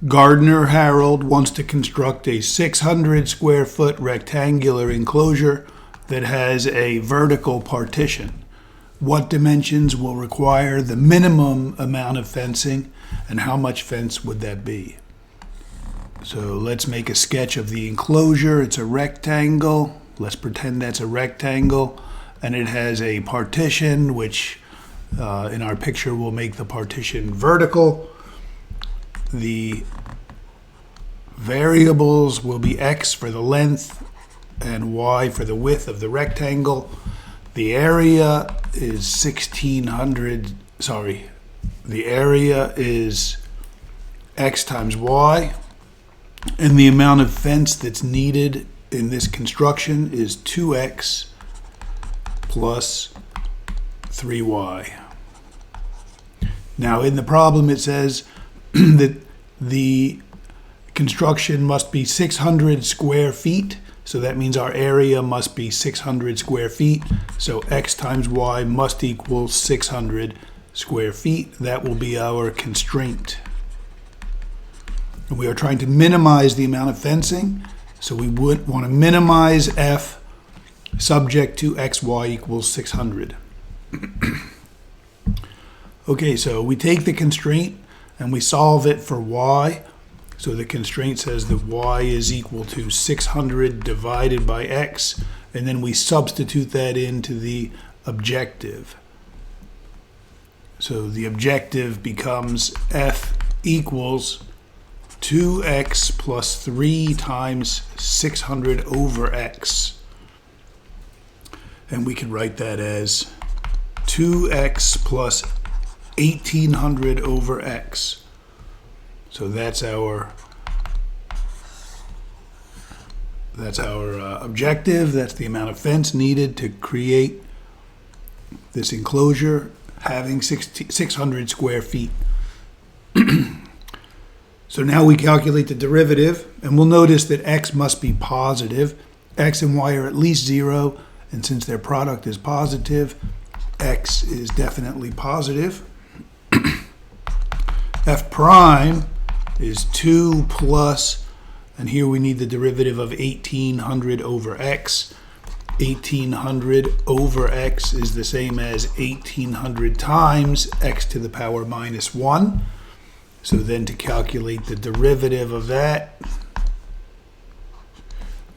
Gardner Harold wants to construct a 600 square foot rectangular enclosure that has a vertical partition. What dimensions will require the minimum amount of fencing, and how much fence would that be? So let's make a sketch of the enclosure. It's a rectangle. Let's pretend that's a rectangle, and it has a partition, which in our picture will make the partition vertical. The variables will be x for the length and y for the width of the rectangle. The area is the area is x times y, and the amount of fence that's needed in this construction is 2x plus 3y. Now in the problem it says that the construction must be 600 square feet, so that means our area must be 600 square feet, so x times y must equal 600 square feet. That will be our constraint. And we are trying to minimize the amount of fencing, so we would want to minimize f subject to xy equals 600. Okay, so we take the constraint and we solve it for y. So the constraint says that y is equal to 600 divided by x, and then we substitute that into the objective. So the objective becomes f equals 2x plus 3 times 600 over x. And we can write that as 2x plus 1800 over x. So that's our objective. That's the amount of fence needed to create this enclosure having 600 square feet. So now we calculate the derivative, and we'll notice that x must be positive. X and y are at least 0, and since their product is positive, x is definitely positive. F prime is 2 plus, and here we need the derivative of 1800 over x. 1800 over x is the same as 1800 times x to the power minus 1. So then to calculate the derivative of that,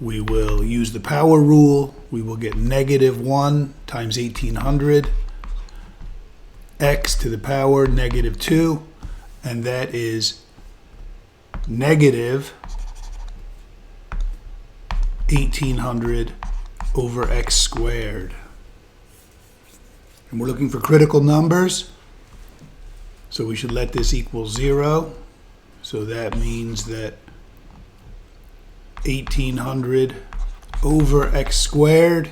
we will use the power rule. We will get negative 1 times 1800, x to the power negative 2, and that is negative 1800 over x squared. And we're looking for critical numbers, so we should let this equal 0. So that means that 1800 over x squared,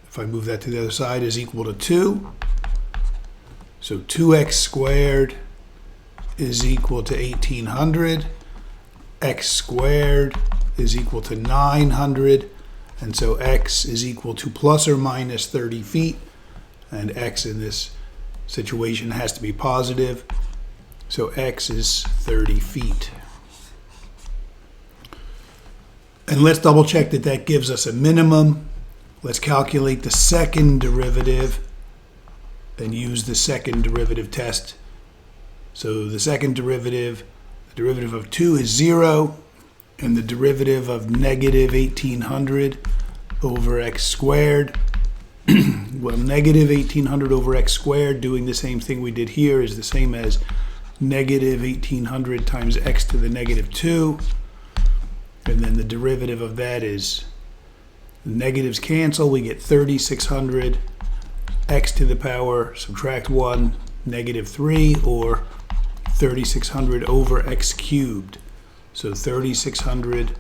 if I move that to the other side, is equal to 2. So 2x squared is equal to 1800. X squared is equal to 900. And so x is equal to plus or minus 30 feet. And x in this situation has to be positive. So x is 30 feet. And let's double check that that gives us a minimum. Let's calculate the second derivative and use the second derivative test. So the second derivative, the derivative of 2 is 0, and the derivative of negative 1800 over x squared, well, negative 1800 over x squared, doing the same thing we did here, is the same as negative 1800 times x to the negative 2. And then the derivative of that is negatives cancel. We get 3600 x to the power, subtract 1, negative 3, or 3600 over x cubed. So 3600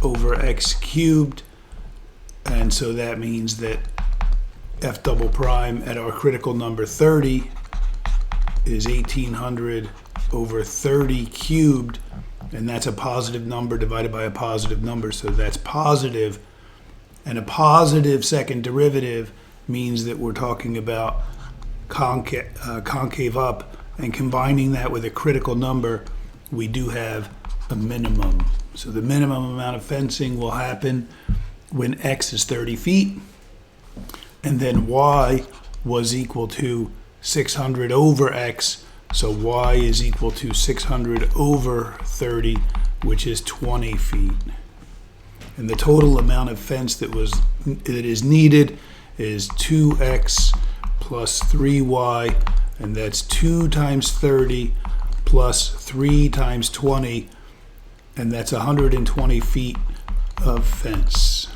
over x cubed. And so that means that f double prime at our critical number 30 is 1800 over 30 cubed. And that's a positive number divided by a positive number. So that's positive. And a positive second derivative means that we're talking about concave up. And combining that with a critical number, we do have a minimum. So the minimum amount of fencing will happen when X is 30 feet, and then Y was equal to 600 over X, so Y is equal to 600 over 30, which is 20 feet. And the total amount of fence that is needed is 2X plus 3Y, and that's 2 times 30 plus 3 times 20, and that's 120 feet of fence.